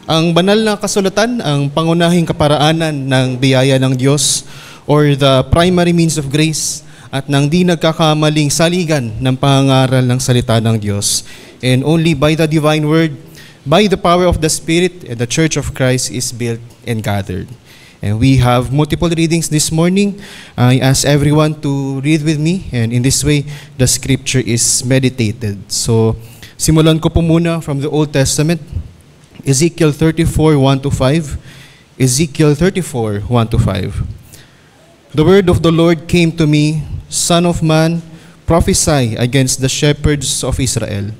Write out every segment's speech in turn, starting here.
Ang banal na kasulatan, ang pangunahing kaparaanan ng biyaya ng Diyos or the primary means of grace at nang di nagkakamaling saligan ng pangangaral ng salita ng Diyos. And only by the divine word, by the power of the Spirit, the Church of Christ is built and gathered. And we have multiple readings this morning. I ask everyone to read with me, and in this way, the scripture is meditated. So, simulan ko po muna from the Old Testament. Ezekiel 34, 1-5. Ezekiel 34, 1-5. The word of the Lord came to me, Son of man, prophesy against the shepherds of Israel.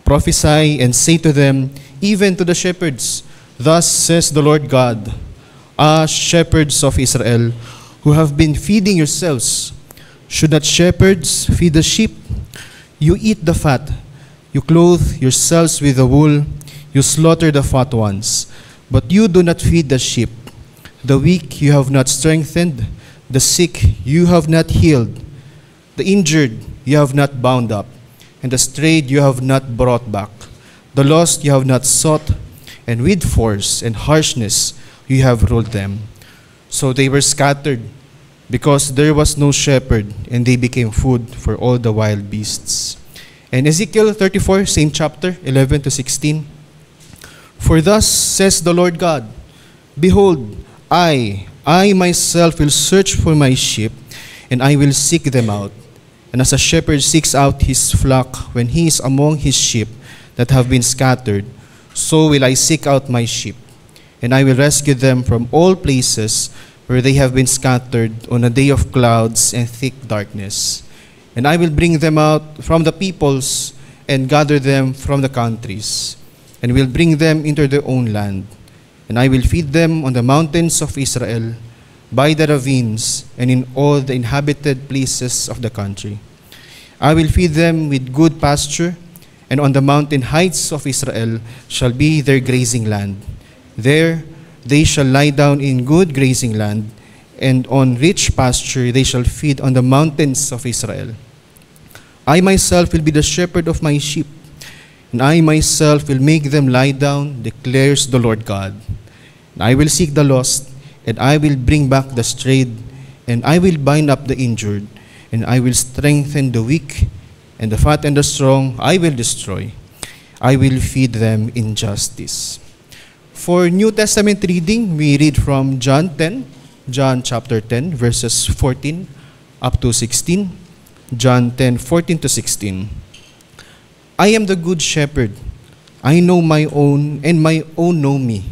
Prophesy and say to them, even to the shepherds, thus says the Lord God, shepherds of Israel, who have been feeding yourselves, should not shepherds feed the sheep? You eat the fat, you clothe yourselves with the wool, you slaughter the fat ones, but you do not feed the sheep. The weak you have not strengthened, the sick you have not healed, the injured you have not bound up, and the strayed you have not brought back. The lost you have not sought, and with force and harshness you have ruled them. So they were scattered, because there was no shepherd, and they became food for all the wild beasts. And Ezekiel 34, same chapter, 11-16. For thus says the Lord God, behold, I myself will search for my sheep, and I will seek them out. And as a shepherd seeks out his flock when he is among his sheep that have been scattered, so will I seek out my sheep, and I will rescue them from all places where they have been scattered on a day of clouds and thick darkness. And I will bring them out from the peoples and gather them from the countries, and will bring them into their own land. And I will feed them on the mountains of Israel, by the ravines, and in all the inhabited places of the country. I will feed them with good pasture, and on the mountain heights of Israel shall be their grazing land. There they shall lie down in good grazing land, and on rich pasture they shall feed on the mountains of Israel. I myself will be the shepherd of my sheep, and I myself will make them lie down, declares the Lord God. And I will seek the lost, and I will bring back the strayed, and I will bind up the injured, and I will strengthen the weak, and the fat and the strong I will destroy. I will feed them in justice. For New Testament reading, we read from John chapter 10, verses 14 up to 16. John 10, 14-16. I am the good shepherd. I know my own, and my own know me.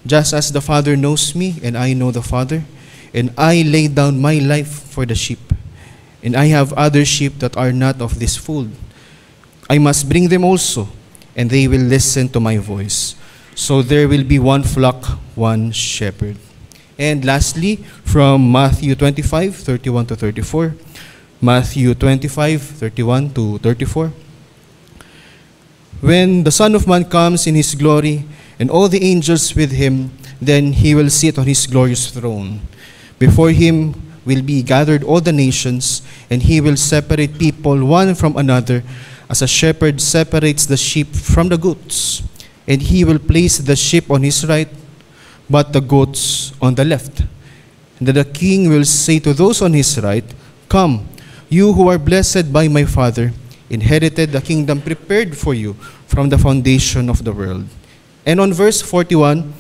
Just as the Father knows me, and I know the Father, and I lay down my life for the sheep. And I have other sheep that are not of this fold. I must bring them also, and they will listen to my voice. So there will be one flock, one shepherd. And lastly, from Matthew 25, 31-34. Matthew 25, 31-34. When the Son of Man comes in his glory, and all the angels with him, then he will sit on his glorious throne. Before him will be gathered all the nations, and he will separate people one from another, as a shepherd separates the sheep from the goats. And he will place the sheep on his right, but the goats on the left. And then the king will say to those on his right, come, you who are blessed by my Father, inherited the kingdom prepared for you from the foundation of the world. And on verse 41,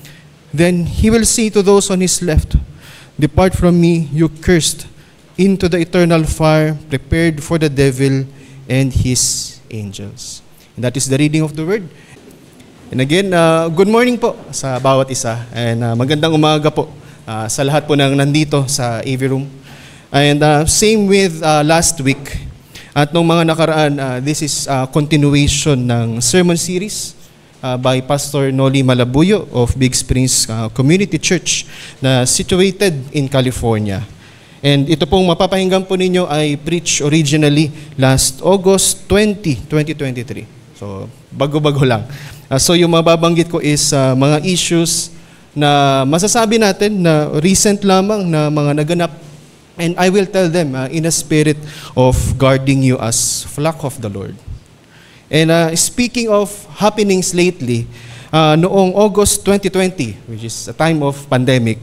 then he will say to those on his left, depart from me, you cursed, into the eternal fire prepared for the devil and his angels. And that is the reading of the word. And again, good morning po sa bawat isa. And magandang umaga po sa lahat po ng nandito sa AV Room. And same with last week. At nung mga nakaraan, this is a continuation ng sermon series by Pastor Noli Malabuyo of Big Springs Community Church na situated in California. And ito pong mapapahinggan po ninyo ay preached originally last August 20, 2023. So, bago-bago lang. So, yung mababanggit ko is mga issues na masasabi natin na recent lamang na mga naganap. And I will tell them in a spirit of guarding you as flock of the Lord. And speaking of happenings lately, noong August 2020, which is a time of pandemic,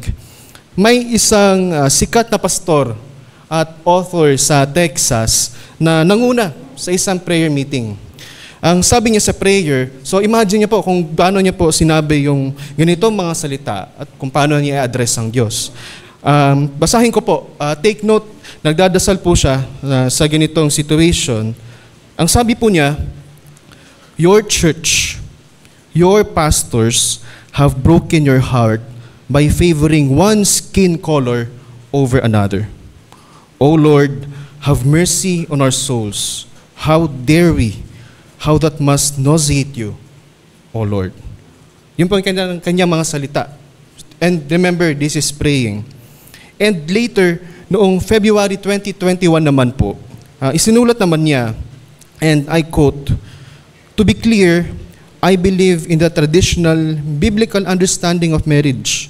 may isang sikat na pastor at author sa Texas na nanguna sa isang prayer meeting. Ang sabi niya sa prayer, so imagine niya po kung paano niya po sinabi yung ganitong mga salita at kung paano niya i-address ang Diyos. Basahin ko po, take note, nagdadasal po siya sa ganitong situation. Ang sabi po niya, your church, your pastors have broken your heart by favoring one skin color over another. O Lord, have mercy on our souls. How dare we? How that must nauseate you, O Lord. Yun po ang kanyang mga salita. And remember, this is praying. And later, noong February 2021 naman po, isinulat naman niya, and I quote, "To be clear, I believe in the traditional biblical understanding of marriage,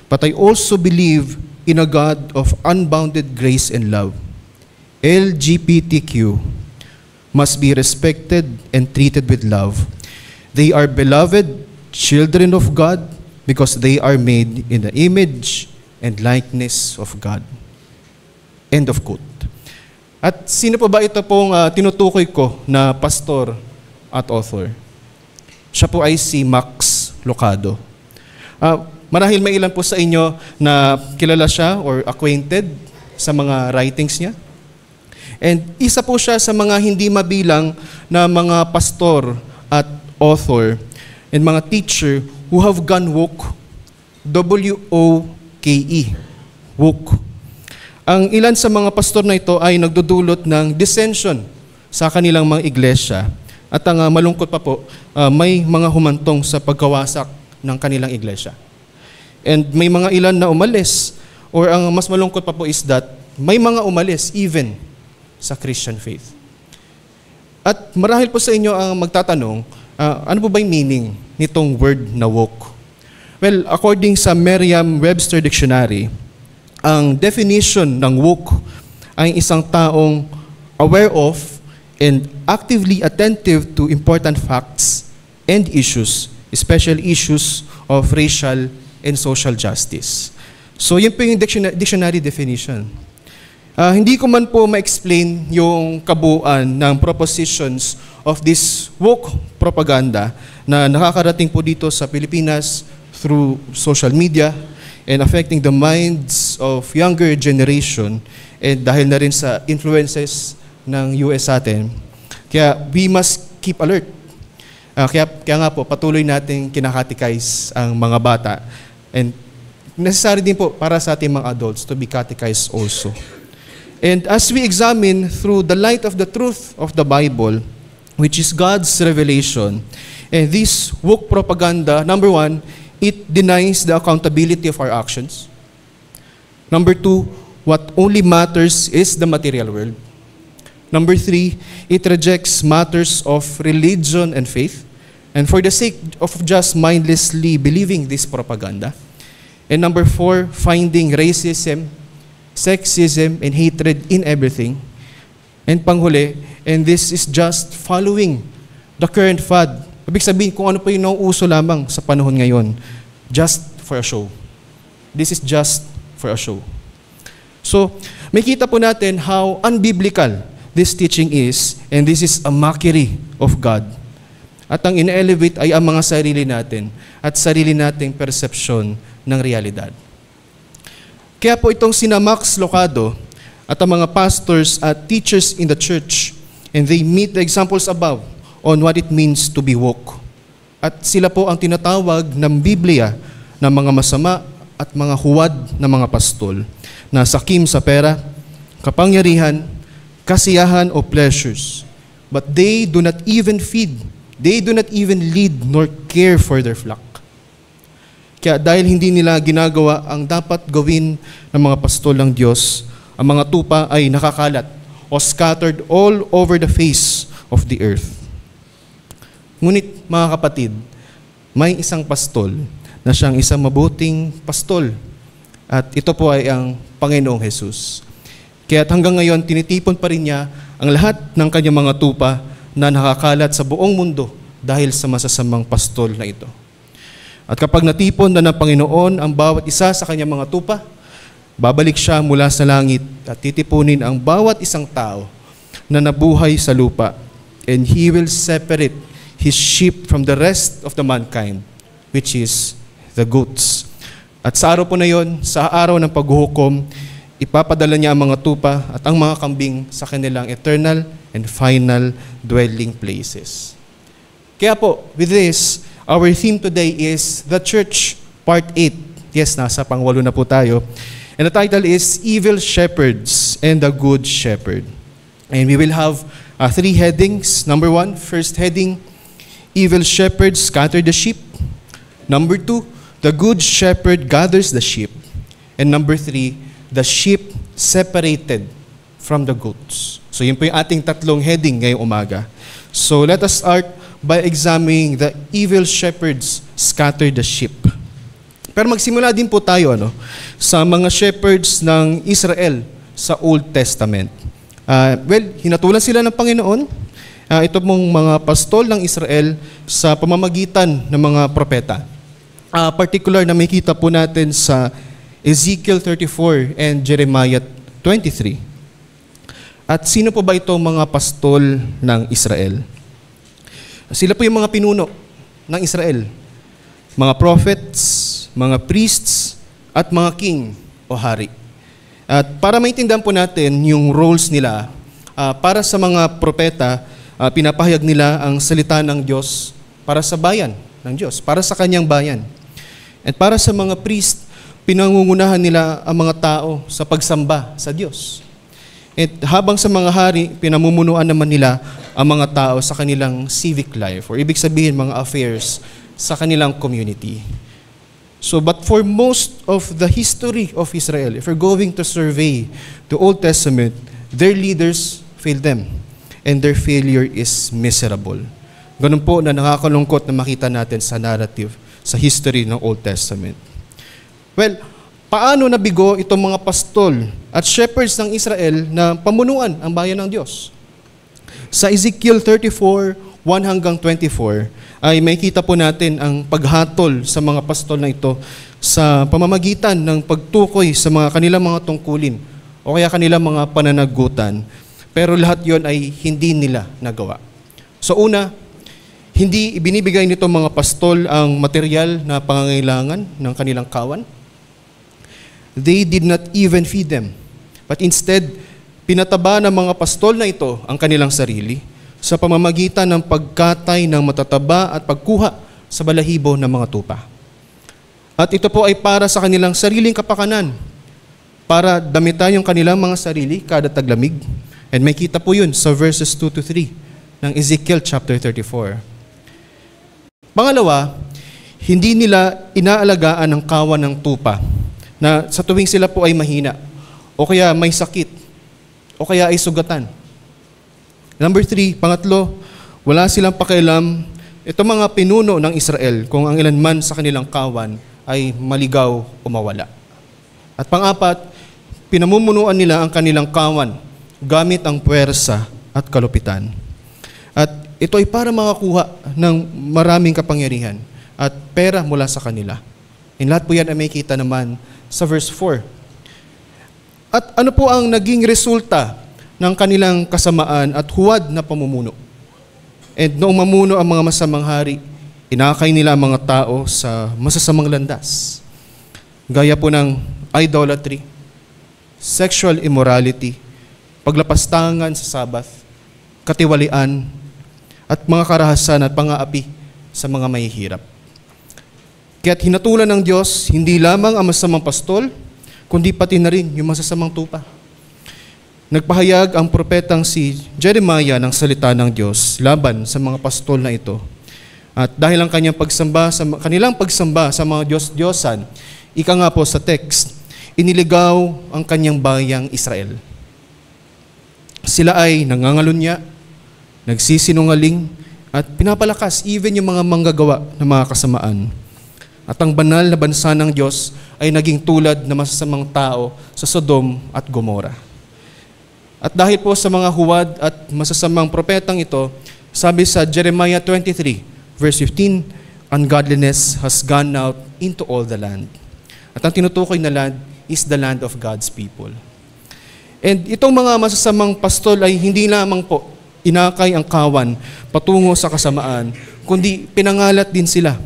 but I also believe in a God of unbounded grace and love. LGBTQ must be respected and treated with love. They are beloved children of God because they are made in the image and likeness of God." End of quote. At sino po ba ito pong tinutukoy ko na pastor at author? Siya po ay si Max Lucado. Marahil may ilan po sa inyo na kilala siya or acquainted sa mga writings niya. And isa po siya sa mga hindi mabilang na mga pastor at author and mga teacher who have gone woke. W-O-K-E. Woke. Ang ilan sa mga pastor na ito ay nagdudulot ng dissension sa kanilang mga iglesia. At ang malungkot pa po, may mga humantong sa pagkawasak ng kanilang iglesia. And may mga ilan na umalis, or ang mas malungkot pa po is that may mga umalis even sa Christian faith. At marahil po sa inyo ang magtatanong, ano po ba yung meaning nitong word na woke? Well, according sa Merriam-Webster Dictionary, ang definition ng woke ay isang taong aware of and actively attentive to important facts and issues, especially issues of racial and social justice. So yun po yung dictionary definition. Hindi ko man po ma-explain yung kabuuan ng propositions of this woke propaganda na nakakarating po dito sa Pilipinas through social media and affecting the minds of younger generation and dahil na rin sa influences ng US sa atin. Kaya we must keep alert. Kaya nga po, patuloy natin kinakatechize ang mga bata. And necessary din po para sa ating mga adults to be catechized also. And as we examine through the light of the truth of the Bible, which is God's revelation, and this woke propaganda, number one, it denies the accountability of our actions. Number two, what only matters is the material world. Number three, it rejects matters of religion and faith, and for the sake of just mindlessly believing this propaganda. And number four, finding racism, sexism, and hatred in everything. And panghuli, and this is just following the current fad. Ibig sabihin kung ano pa yung nauuso lamang sa panahon ngayon, just for a show. This is just for a show. So, may kita po natin how unbiblical this teaching is, and this is a mockery of God. At ang ina-elevate ay ang mga sarili natin at sarili nating perception ng realidad. Kaya po itong sina Max Lucado at ang mga pastors at teachers in the church, and they meet the examples above on what it means to be woke. At sila po ang tinatawag ng Biblia na mga masama at mga huwad na mga pastol na sakim sa pera, kapangyarihan, kasiyahan o pleasures. But they do not even feed, they do not even lead nor care for their flock. Kaya dahil hindi nila ginagawa ang dapat gawin ng mga pastol ng Diyos, ang mga tupa ay nakakalat o scattered all over the face of the earth. Ngunit mga kapatid, may isang pastol na siyang isang mabuting pastol at ito po ay ang Panginoong Jesus. Kaya hanggang ngayon, tinitipon pa rin niya ang lahat ng kanyang mga tupa na nakakalat sa buong mundo dahil sa masasamang pastol na ito. At kapag natipon na ng Panginoon ang bawat isa sa kanyang mga tupa, babalik siya mula sa langit at titipunin ang bawat isang tao na nabuhay sa lupa. And He will separate His sheep from the rest of the mankind, which is the goats. At sa araw po na yon, sa araw ng paghuhukom, ipapadala niya ang mga tupa at ang mga kambing sa kanilang eternal and final dwelling places. Kaya po, with this, our theme today is The Church, Part 8. Yes, nasa pang-8 na po tayo. And the title is Evil Shepherds and the Good Shepherd. And we will have 3 headings. Number 1, first heading, Evil shepherds scatter the sheep. Number 2, the good shepherd gathers the sheep. And number 3, the sheep separated from the goats. So yun po yung ating tatlong heading ngayong umaga. So let us start by examining the evil shepherds scatter the sheep. Pero magsimula din po tayo sa mga shepherds ng Israel sa Old Testament. Hinatulan sila ng Panginoon. Ito mong mga pastol ng Israel sa pamamagitan ng mga propeta. Particular na makita po natin sa Ezekiel 34 and Jeremiah 23. At sino po ba itong mga pastol ng Israel? Sila po yung mga pinuno ng Israel. Mga prophets, mga priests, at mga king o hari. At para maintindihan po natin yung roles nila, para sa mga propeta, pinapahayag nila ang salita ng Diyos para sa bayan ng Diyos, para sa kanyang bayan. At para sa mga priest, pinangungunahan nila ang mga tao sa pagsamba sa Diyos. At habang sa mga hari, pinamumunuan naman nila ang mga tao sa kanilang civic life, or ibig sabihin mga affairs sa kanilang community. So, but for most of the history of Israel, if we're going to survey the Old Testament, their leaders failed them. And their failure is miserable. Ganun po na nakakalungkot na makita natin sa narrative, sa history ng Old Testament. Well, paano nabigo itong mga pastol at shepherds ng Israel na pamunuan ang bayan ng Diyos? Sa Ezekiel 34, 1 hanggang 24, ay may kita po natin ang paghatol sa mga pastol na ito sa pamamagitan ng pagtukoy sa mga kanilang mga tungkulin o kaya kanilang mga pananagutan. Pero lahat yon ay hindi nila nagawa. So una, hindi ibinibigay nitong mga pastol ang material na pangangailangan ng kanilang kawan. They did not even feed them. But instead, pinataba ng mga pastol na ito ang kanilang sarili sa pamamagitan ng pagkatay ng matataba at pagkuha sa balahibo ng mga tupa. At ito po ay para sa kanilang sariling kapakanan, para damitan yung kanilang mga sarili kada taglamig. And may kita po yun sa verses 2 to 3 ng Ezekiel chapter 34. Pangalawa, hindi nila inaalagaan ang kawan ng tupa na sa tuwing sila po ay mahina o kaya may sakit o kaya ay sugatan. Number 3, pangatlo, wala silang pakialam itong mga pinuno ng Israel kung ang ilanman sa kanilang kawan ay maligaw o mawala. At pang-apat, pinamumunuan nila ang kanilang kawan gamit ang puwersa at kalupitan. At ito ay para makakuha ng maraming kapangyarihan at pera mula sa kanila. In lahat po yan ay may kita naman sa verse 4. At ano po ang naging resulta ng kanilang kasamaan at huwad na pamumuno? And noong mamuno ang mga masamang hari, inakay nila ang mga tao sa masasamang landas. Gaya po ng idolatry, sexual immorality, paglapastangan sa Sabbath, katiwalian, at mga karahasan at pang-aapi sa mga mahihirap. Kaya't hinatulan ng Diyos hindi lamang ang masamang pastol, kundi pati na rin yung masasamang tupa. Nagpahayag ang propetang si Jeremiah ng salita ng Diyos laban sa mga pastol na ito. At dahil ang kanilang pagsamba sa mga Diyos-Diyosan, ika nga po sa text, iniligaw ang kanyang bayang Israel. Sila ay nangangalunya, nagsisinungaling, at pinapalakas even yung mga manggagawa ng mga kasamaan. At ang banal na bansa ng Diyos ay naging tulad na masasamang tao sa Sodom at Gomora. At dahil po sa mga huwad at masasamang propetang ito, sabi sa Jeremiah 23, verse 15, ungodliness has gone out into all the land. At ang tinutukoy na land is the land of God's people. And itong mga masasamang pastol ay hindi lamang po inakay ang kawan patungo sa kasamaan, kundi pinangalat din sila.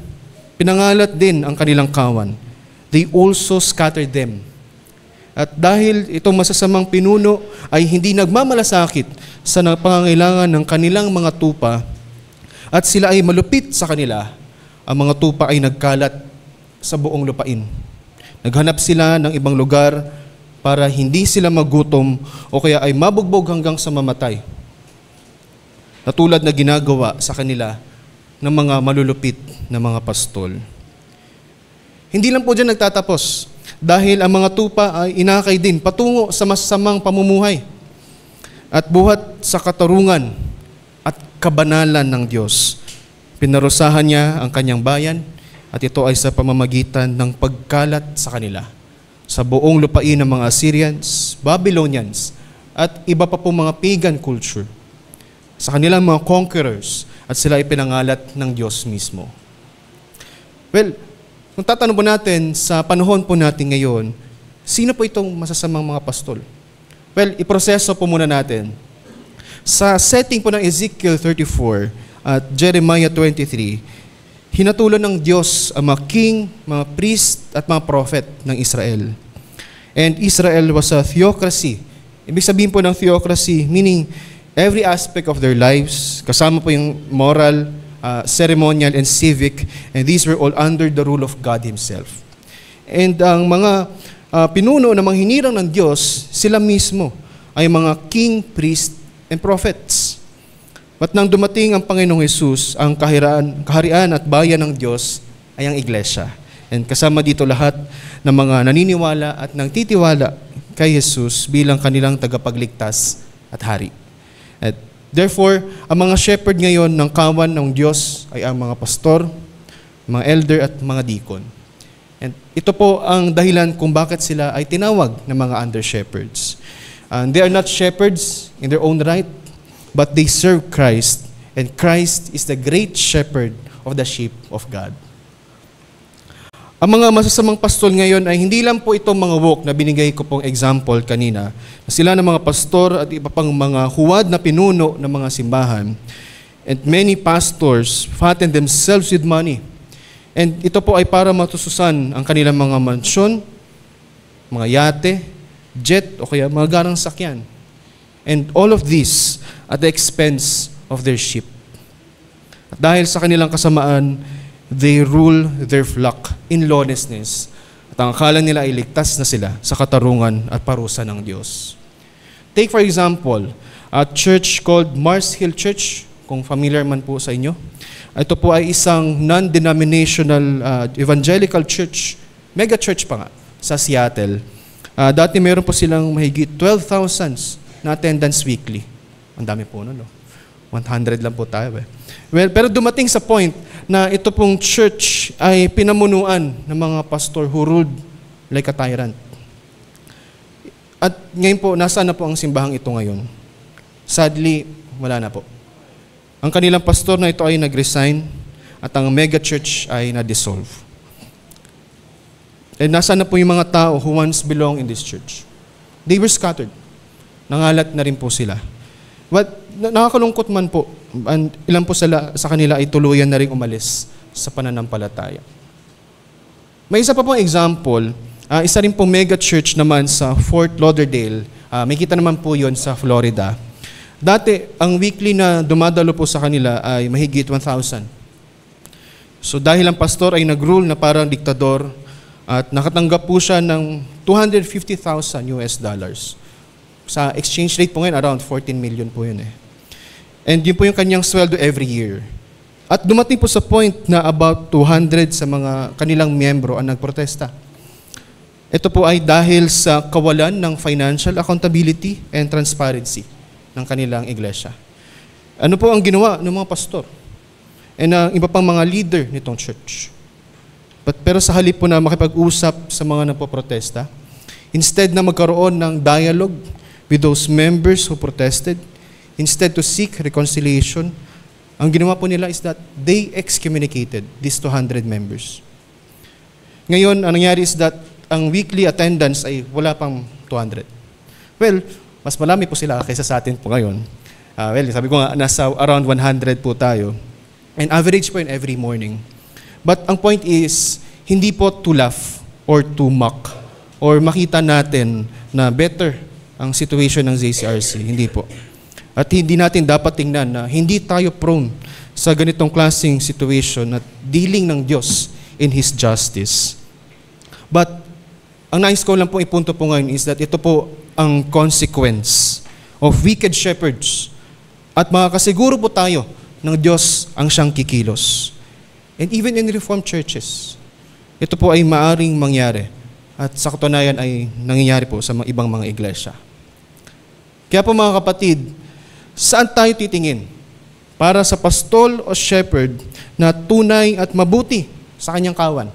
Pinangalat din ang kanilang kawan. They also scattered them. At dahil itong masasamang pinuno ay hindi nagmamalasakit sa pangangailangan ng kanilang mga tupa at sila ay malupit sa kanila, ang mga tupa ay nagkalat sa buong lupain. Naghanap sila ng ibang lugar para hindi sila magutom o kaya ay mabugbog hanggang sa mamatay. Natulad na ginagawa sa kanila ng mga malulupit na mga pastol. Hindi lang po dyan nagtatapos dahil ang mga tupa ay inakay din patungo sa masasamang pamumuhay at buhat sa katarungan at kabanalan ng Diyos. Pinarusahan niya ang kanyang bayan at ito ay sa pamamagitan ng pagkalat sa kanila sa buong lupain ng mga Assyrians, Babylonians at iba pa pong mga pagan culture sa kanilang mga conquerors at sila ay pinangalat ng Diyos mismo. Well, kung tatanong po natin sa panahon po natin ngayon, sino po itong masasamang mga pastol? Well, iproseso po muna natin. Sa setting po ng Ezekiel 34 at Jeremiah 23, hinatulan ng Diyos ang mga king, mga priest at mga prophet ng Israel. And Israel was a theocracy. Ibig sabihin po ng theocracy, meaning every aspect of their lives, kasama po yung moral, ceremonial, and civic, and these were all under the rule of God Himself. And ang mga pinuno na mga hinirang ng Diyos, sila mismo ay mga king, priest, and prophets. At nang dumating ang Panginoong Hesus, ang kaharian at bayan ng Diyos ay ang iglesia. And kasama dito lahat ng mga naniniwala at nagtitiwala kay Jesus bilang kanilang tagapagligtas at hari. At therefore, ang mga shepherd ngayon ng kawan ng Diyos ay ang mga pastor, mga elder at mga deacon. And ito po ang dahilan kung bakit sila ay tinawag ng mga under-shepherds. They are not shepherds in their own right, but they serve Christ, and Christ is the great shepherd of the sheep of God. Ang mga masasamang pastol ngayon ay hindi lang po itong mga walk na binigay ko pong example kanina. Sila ng mga pastor at iba pang mga huwad na pinuno ng mga simbahan. And many pastors fatten themselves with money. And ito po ay para matususan ang kanilang mga mansyon, mga yate, jet o kaya mga garang sakyan. And all of this at the expense of their sheep. At dahil sa kanilang kasamaan, they rule their flock in lawlessness. At ang akala nila ay ligtas na sila sa katarungan at parusa ng Diyos. Take for example, a church called Mars Hill Church, kung familiar man po sa inyo. Ito po ay isang non-denominational evangelical church, mega church pa nga, sa Seattle. Dati meron po silang mahigit 12,000 na attendance weekly. Ang dami po no? 100 lang po tayo. Well, pero dumating sa point na ito pong church ay pinamunuan ng mga pastor who ruled like a tyrant. At ngayon po, nasaan na po ang simbahang ito ngayon? Sadly, wala na po. Ang kanilang pastor na ito ay nag-resign at ang mega church ay na-dissolve. And nasaan na po yung mga tao who once belong in this church? They were scattered. Nangalat na rin po sila. But nakakalungkot man po, ilan po sa kanila ay tuluyan na rin umalis sa pananampalataya. May isa pa pong example, isa rin po mega church naman sa Fort Lauderdale. May kita naman po yon sa Florida. Dati, ang weekly na dumadalo po sa kanila ay mahigit 1,000. So dahil ang pastor ay nag-rule na parang diktador at nakatanggap po siya ng $250,000 US. Sa exchange rate po ngayon, around 14 million po yun eh. And yun po yung kanyang sweldo every year. At dumating po sa point na about 200 sa mga kanilang miyembro ang nagprotesta. Ito po ay dahil sa kawalan ng financial accountability and transparency ng kanilang iglesia. Ano po ang ginawa ng mga pastor? And iba pang mga leader nitong church. Pero sa halip po na makipag-usap sa mga nagpoprotesta, instead na magkaroon ng dialogue with those members who protested, instead to seek reconciliation, Ang ginawa po nila is that they excommunicated these 200 members. Ngayon, ang nangyari is that ang weekly attendance ay wala pang 200. Well, mas marami po sila kaysa sa atin po ngayon. Well, sabi ko nga, nasa around 100 po tayo. And average po yun every morning. But ang point is, hindi po to laugh or to mock or makita natin na better ang situation ng ZCRC. Hindi po. At hindi natin dapat tingnan na hindi tayo prone sa ganitong klaseng situation at dealing ng Diyos in His justice. But ang nais ko lang po ipunto po ngayon is that ito po ang consequence of wicked shepherds. At makakasiguro po tayo ng Diyos ang siyang kikilos. And even in Reformed churches, ito po ay maaring mangyari. At sa katunayan ay nangyayari po sa mga ibang mga iglesia. Kaya po mga kapatid, saan tayo titingin para sa pastol o shepherd na tunay at mabuti sa kanyang kawan?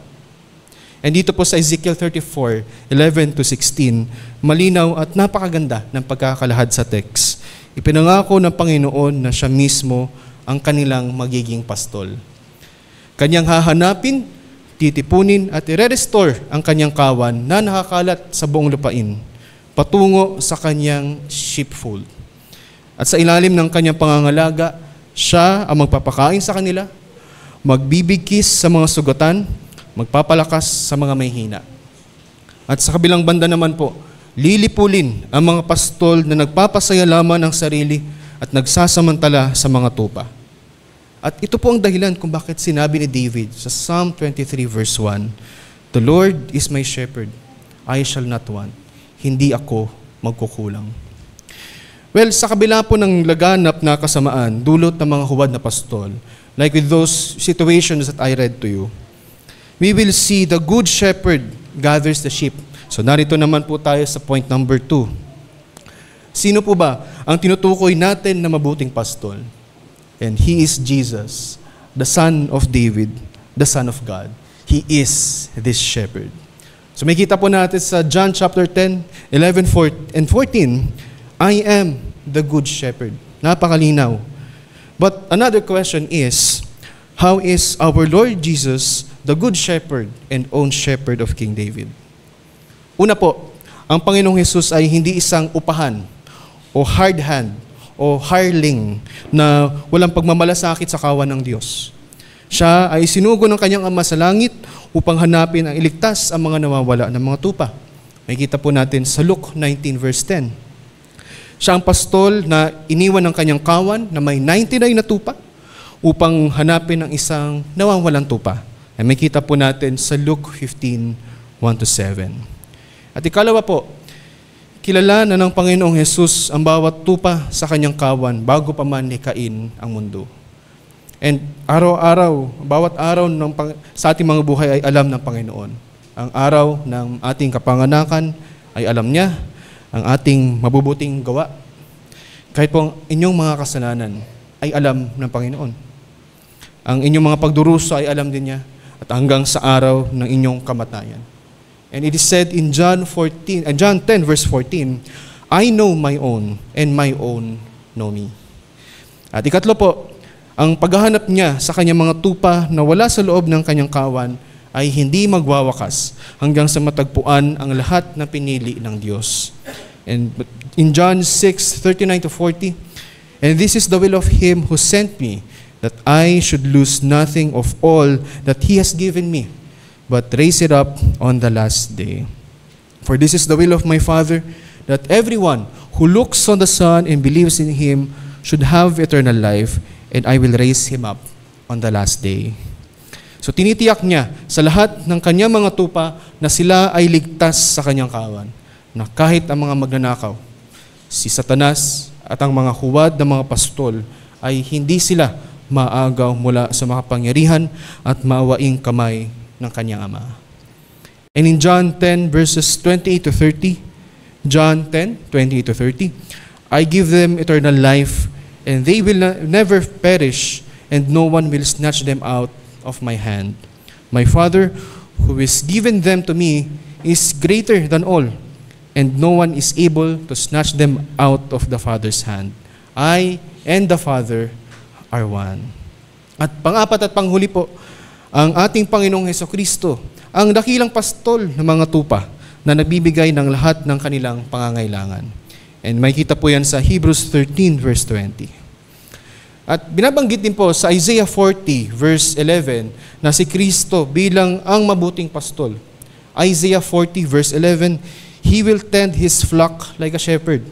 And dito po sa Ezekiel 34:11-16, malinaw at napakaganda ng pagkakalahad sa text. Ipinangako ng Panginoon na siya mismo ang kanilang magiging pastol. Kanyang hahanapin, titipunin at i-restore ang kanyang kawan na nakakalat sa buong lupain, patungo sa kanyang sheepfold. At sa ilalim ng kanyang pangangalaga, siya ang magpapakain sa kanila, magbibigkis sa mga sugatan, magpapalakas sa mga may hina. At sa kabilang banda naman po, lilipulin ang mga pastol na nagpapasaya lamang ng sarili at nagsasamantala sa mga tupa. At ito po ang dahilan kung bakit sinabi ni David sa Psalm 23 verse 1, "The Lord is my shepherd, I shall not want. Hindi ako magkukulang." Well, sa kabila po ng laganap na kasamaan, dulot ng mga huwad na pastol, like with those situations that I read to you, we will see the good shepherd gathers the sheep. So narito naman po tayo sa point number 2. Sino po ba ang tinutukoy natin na mabuting pastol? And He is Jesus, the Son of David, the Son of God. He is this shepherd. So may kita po natin sa John chapter 10, 11 and 14, I am the good shepherd. Napakalinaw. But another question is, how is our Lord Jesus the good shepherd and own shepherd of King David? Una po, ang Panginoong Hesus ay hindi isang upahan o hard hand o hireling na walang pagmamalasakit sa kawan ng Diyos. Siya ay sinugo ng kanyang Ama sa langit upang hanapin ang iligtas ang mga nawawala ng mga tupa. May kita po natin sa Luke 19 verse 10. Siya ang pastol na iniwan ng kanyang kawan na may 99 na tupa upang hanapin ang isang nawawalang tupa. Ay may kita po natin sa Luke 15, 1-7. At ikalawa po, kilala na ng Panginoong Hesus ang bawat tupa sa kanyang kawan bago pa man likhain ang mundo. And araw-araw, bawat araw sa ating mga buhay ay alam ng Panginoon. Ang araw ng ating kapanganakan ay alam niya, ang ating mabubuting gawa. Kahit po ang inyong mga kasalanan ay alam ng Panginoon. Ang inyong mga pagdurusa ay alam din niya at hanggang sa araw ng inyong kamatayan. And it is said in John 10 verse 14, I know my own and my own know me. At ikatlo po, ang paghahanap niya sa kanyang mga tupa na wala sa loob ng kanyang kawan ay hindi magwawakas hanggang sa matagpuan ang lahat na pinili ng Diyos. And in John 6:39-40, and this is the will of Him who sent me, that I should lose nothing of all that He has given me, but raise it up on the last day. For this is the will of my Father, that everyone who looks on the Son and believes in Him should have eternal life, and I will raise him up on the last day. So tinitiyak niya sa lahat ng kanyang mga tupa na sila ay ligtas sa kanyang kawan. Na kahit ang mga magnanakaw, si Satanas at ang mga huwad ng mga pastol ay hindi sila maagaw mula sa makapangyarihan at maawaing kamay ng kanyang Ama. And in John 10 verses 28-30, John 10, 28-30, I give them eternal life, and they will never perish, and no one will snatch them out of my hand. My Father, who has given them to me, is greater than all, and no one is able to snatch them out of the Father's hand. I and the Father are one. At pang-apat at panghuli po, ang ating Panginoong Hesukristo, ang dakilang pastol ng mga tupa na nagbibigay ng lahat ng kanilang pangangailangan. And may kita po yan sa Hebrews 13 verse 20. At binabanggit din po sa Isaiah 40 verse 11 na si Kristo bilang ang mabuting pastol. Isaiah 40 verse 11, He will tend His flock like a shepherd.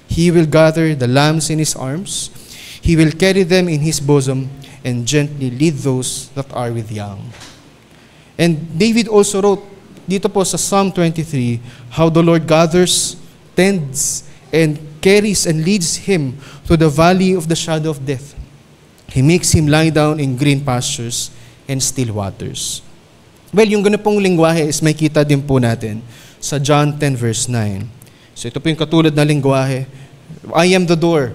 He will gather the lambs in His arms. He will carry them in His bosom and gently lead those that are with young. And David also wrote dito po sa Psalm 23 how the Lord gathers, tends, and carries and leads him to the valley of the shadow of death. He makes him lie down in green pastures and still waters. Well, yung ganun pong lingwahe is may kita din po natin sa John 10 verse 9. So ito po yung katulad na lingwahe. I am the door.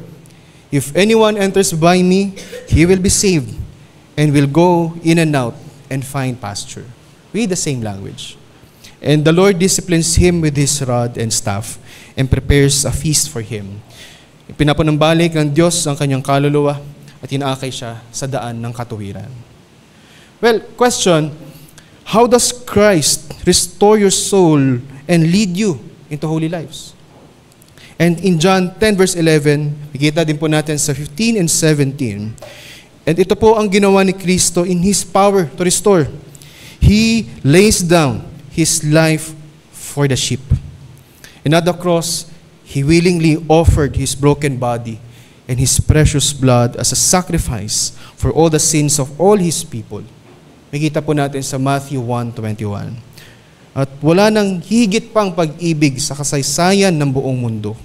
If anyone enters by me, he will be saved and will go in and out and find pasture. Read the same language. And the Lord disciplines him with His rod and staff and prepares a feast for him. Pinapanumbalik ng Diyos ang kanyang kaluluwa at inaakay siya sa daan ng katuwiran. Well, question, how does Christ restore your soul and lead you into holy lives? And in John 10 verse 11, nakita din po natin sa 15 and 17. And ito po ang ginawa ni Kristo in His power to restore. He lays down His life for the sheep. And at the cross, He willingly offered His broken body and His precious blood as a sacrifice for all the sins of all His people. Makita po natin sa Matthew 1:21. At wala nang higit pang pag-ibig sa kasaysayan ng buong mundo.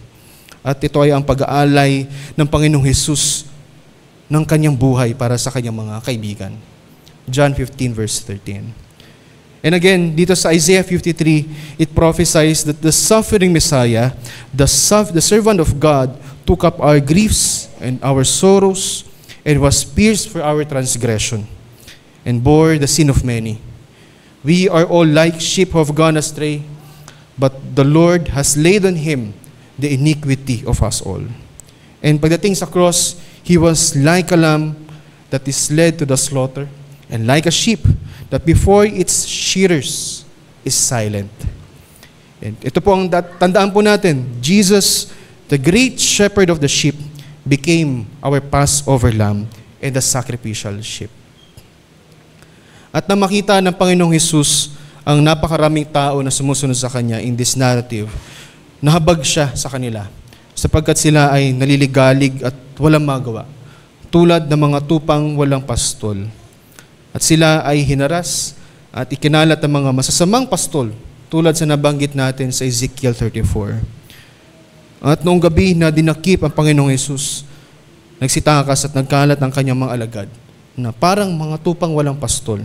At ito ay ang pag-aalay ng Panginoong Hesus ng kanyang buhay para sa kanyang mga kaibigan. John 15 verse 13. And again, dito sa Isaiah 53, it prophesies that the suffering Messiah, the servant of God, took up our griefs and our sorrows and was pierced for our transgression and bore the sin of many. We are all like sheep who have gone astray, but the Lord has laid on Him the iniquity of us all. And pagdating sa cross, He was like a lamb that is led to the slaughter, and like a sheep that before its shearers is silent. And ito po ang tandaan po natin, Jesus, the great shepherd of the sheep, became our Passover lamb and the sacrificial sheep. At nang makita ng Panginoong Hesus ang napakaraming tao na sumusunod sa Kanya in this narrative, nahabag siya sa kanila sapagkat sila ay naliligalig at walang magawa, tulad ng mga tupang walang pastol. At sila ay hinaras at ikinalat ng mga masasamang pastol, tulad sa nabanggit natin sa Ezekiel 34. At noong gabi na dinakip ang Panginoong Hesus, nagsitakas at nagkalat ang kanyang mga alagad na parang mga tupang walang pastol.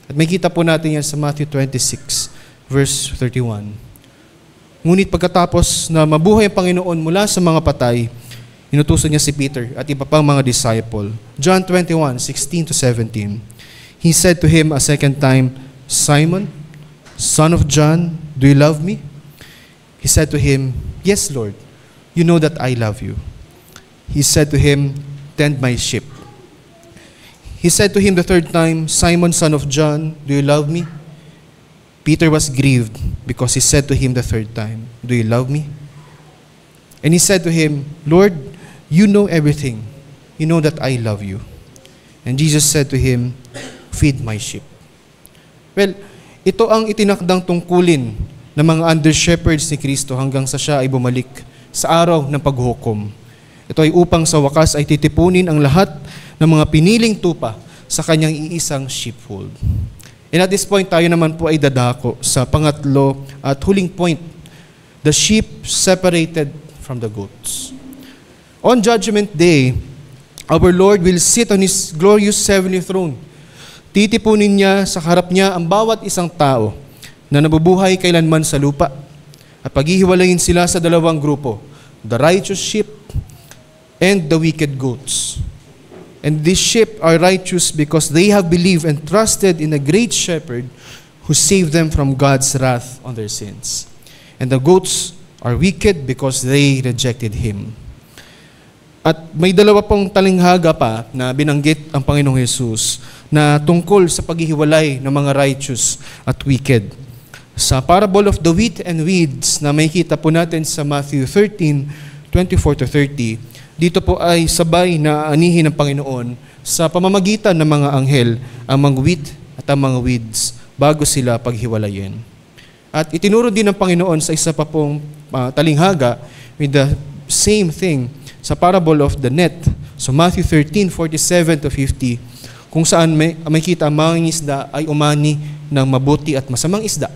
At may kita po natin yan sa Matthew 26, verse 31. Ngunit pagkatapos na mabuhay ang Panginoon mula sa mga patay, inutusan niya si Peter at iba pang mga disciple. John 21, 16-17. He said to him a second time, Simon, son of John, do you love me? He said to him, Yes, Lord, you know that I love you. He said to him, Tend my sheep. He said to him the third time, Simon, son of John, do you love me? Peter was grieved because he said to him the third time, Do you love me? And he said to him, Lord, you know everything. You know that I love you. And Jesus said to him, Feed my sheep. Well, ito ang itinakdang tungkulin ng mga under-shepherds ni Kristo hanggang sa siya ay bumalik sa araw ng paghukom. Ito ay upang sa wakas ay titipunin ang lahat ng mga piniling tupa sa kanyang iisang sheepfold. And at this point, tayo naman po ay dadako sa pangatlo at huling point, the sheep separated from the goats. On Judgment Day, our Lord will sit on His glorious heavenly throne. Titipunin niya sa harap niya ang bawat isang tao na nabubuhay kailanman sa lupa at paghihiwalayin sila sa dalawang grupo, the righteous sheep and the wicked goats. And these sheep are righteous because they have believed and trusted in a great shepherd who saved them from God's wrath on their sins. And the goats are wicked because they rejected Him. At may dalawa pong talinghaga pa na binanggit ang Panginoong Jesus na tungkol sa paghihiwalay ng mga righteous at wicked. Sa parable of the wheat and weeds na makikita po natin sa Matthew 13:24-30, dito po ay sabay na aanihin ng Panginoon sa pamamagitan ng mga anghel ang mga wheat at ang mga weeds bago sila paghiwalayin. At itinuro din ng Panginoon sa isa pa pong talinghaga with the same thing sa parable of the net. So Matthew 13:47-50, kung saan makikita ang mga isda ay umani ng mabuti at masamang isda.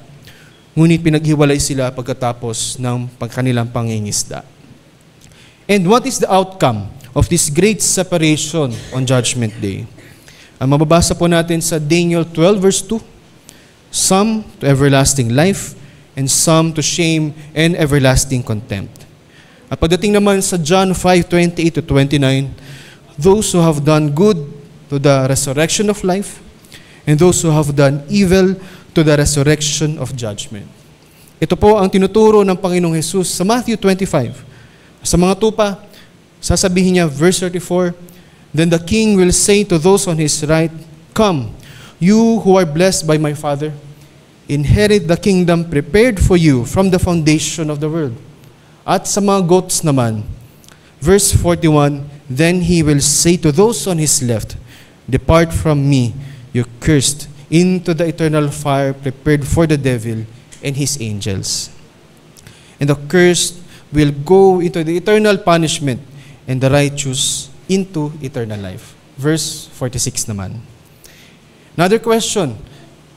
Ngunit pinaghiwalay sila pagkatapos ng kanilang pangingisda. And what is the outcome of this great separation on Judgment Day? Ang mababasa po natin sa Daniel 12:2, some to everlasting life, and some to shame and everlasting contempt. At pagdating naman sa John 5:28-29, those who have done good to the resurrection of life, and those who have done evil to the resurrection of judgment. Ito po ang tinuturo ng Panginoong Jesus sa Matthew 25. Sa mga tupa, sasabihin niya, verse 34, then the king will say to those on his right, come, you who are blessed by my Father, inherit the kingdom prepared for you from the foundation of the world. At sa mga goats naman, verse 41, then he will say to those on his left, depart from me, you cursed, into the eternal fire prepared for the devil and his angels. And the cursed will go into the eternal punishment, and the righteous into eternal life. Verse 46 naman. Another question,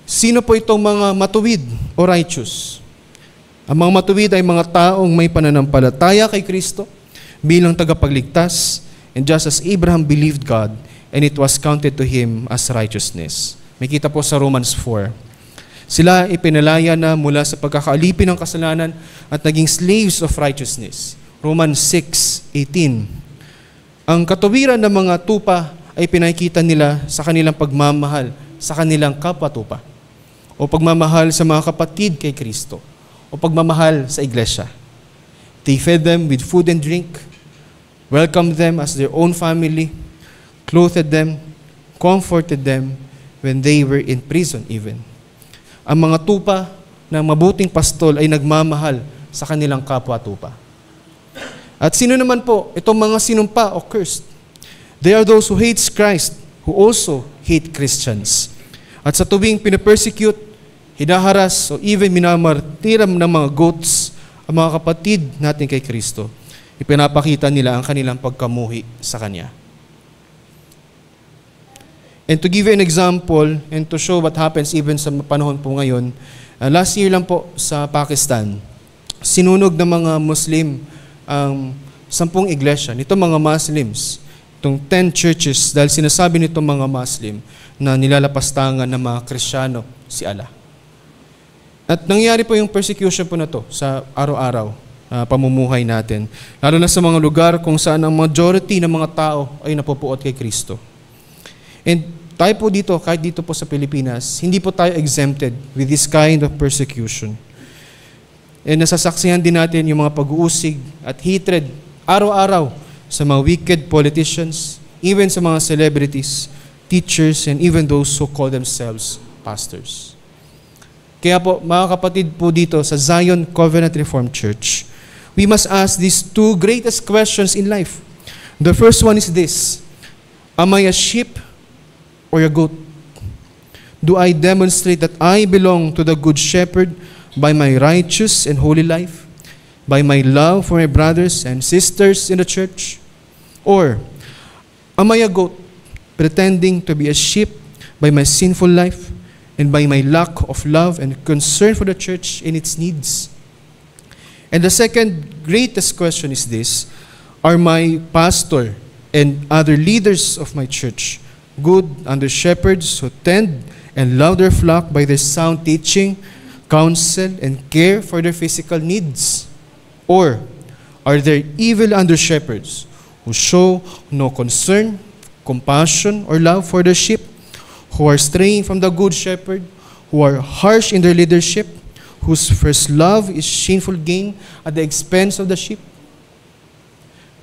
sino po itong mga matuwid o righteous? Ang mga matuwid ay mga taong may pananampalataya kay Kristo bilang tagapagligtas, and just as Abraham believed God, and it was counted to him as righteousness. May kita po sa Romans 4. Sila ipinalaya na mula sa pagkakaalipin ng kasalanan at naging slaves of righteousness. Romans 6:18. Ang katuwiran ng mga tupa ay pinakita nila sa kanilang pagmamahal sa kanilang kapwa-tupa, o pagmamahal sa mga kapatid kay Kristo, o pagmamahal sa iglesia. They fed them with food and drink, welcomed them as their own family, clothed them, comforted them when they were in prison even. Ang mga tupa ng mabuting pastol ay nagmamahal sa kanilang kapwa-tupa. At sino naman po itong mga sinumpa o cursed? They are those who hates Christ, who also hate Christians. At sa tuwing pinapersecute, hinaharas o even minamartiram ng mga goats ang mga kapatid natin kay Kristo, ipinapakita nila ang kanilang pagkamuhi sa Kanya. And to give you an example and to show what happens even sa panahon po ngayon, last year lang po sa Pakistan, sinunog ng mga Muslim ang 10 iglesia, nito mga Muslims, itong 10 churches, dahil sinasabi nito mga Muslim na nilalapastangan ng mga Kristiyano si Allah. At nangyari po yung persecution po na to sa araw-araw, pamumuhay natin. Lalo na sa mga lugar kung saan ang majority ng mga tao ay napupuot kay Kristo. And tayo po dito, kahit dito po sa Pilipinas, hindi po tayo exempted with this kind of persecution. And nasasaksihan din natin yung mga pag-uusig at hatred araw-araw sa mga wicked politicians, even sa mga celebrities, teachers, and even those who call themselves pastors. Kaya po, mga kapatid po dito sa Zion Covenant Reformed Church, we must ask these two greatest questions in life. The first one is this: am I a sheep or a goat? Do I demonstrate that I belong to the Good Shepherd by my righteous and holy life, by my love for my brothers and sisters in the church? Or am I a goat, pretending to be a sheep by my sinful life and by my lack of love and concern for the church and its needs? And the second greatest question is this: are my pastor and other leaders of my church good under shepherds who tend and love their flock by their sound teaching, counsel, and care for their physical needs? Or are there evil under shepherds who show no concern, compassion, or love for their sheep, who are straying from the good shepherd, who are harsh in their leadership, whose first love is shameful gain at the expense of the sheep?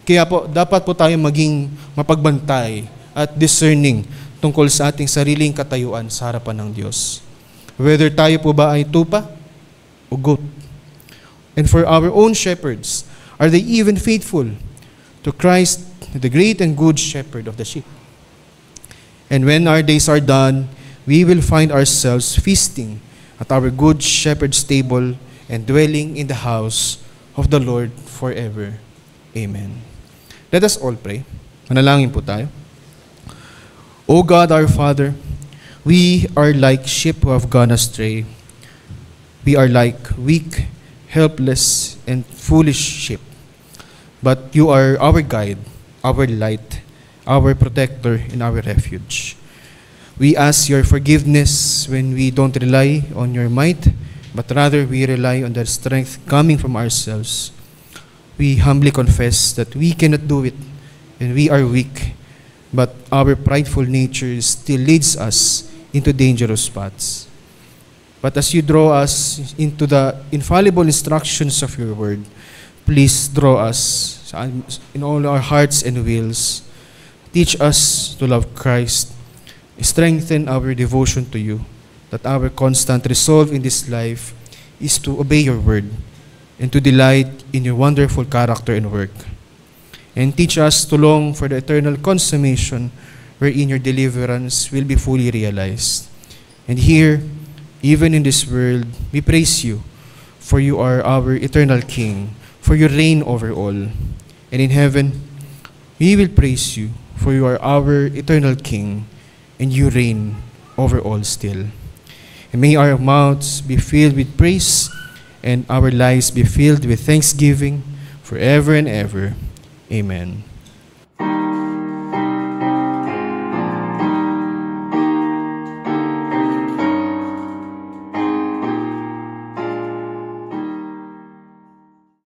Kaya po, dapat po tayo maging mapagbantay at discerning tungkol sa ating sariling katayuan sa harapan ng Diyos. Whether tayo po ba ay tupa o goat. And for our own shepherds, are they even faithful to Christ, the great and good shepherd of the sheep? And when our days are done, we will find ourselves feasting at our good shepherd's table and dwelling in the house of the Lord forever. Amen. Let us all pray. Manalangin po tayo. O God our Father, we are like sheep who have gone astray. We are like weak, helpless, and foolish sheep. But you are our guide, our light, our protector, and our refuge. We ask your forgiveness when we don't rely on your might, but rather we rely on the strength coming from ourselves. We humbly confess that we cannot do it, and we are weak, but our prideful nature still leads us into dangerous paths. But as you draw us into the infallible instructions of your word, please draw us in all our hearts and wills. Teach us to love Christ. Strengthen our devotion to you, that our constant resolve in this life is to obey your word and to delight in your wonderful character and work. And teach us to long for the eternal consummation wherein your deliverance will be fully realized. And here, even in this world, we praise you, for you are our eternal King, for you reign over all. And in heaven, we will praise you, for you are our eternal King, and you reign over all still. And may our mouths be filled with praise, and our lives be filled with thanksgiving forever and ever. Amen.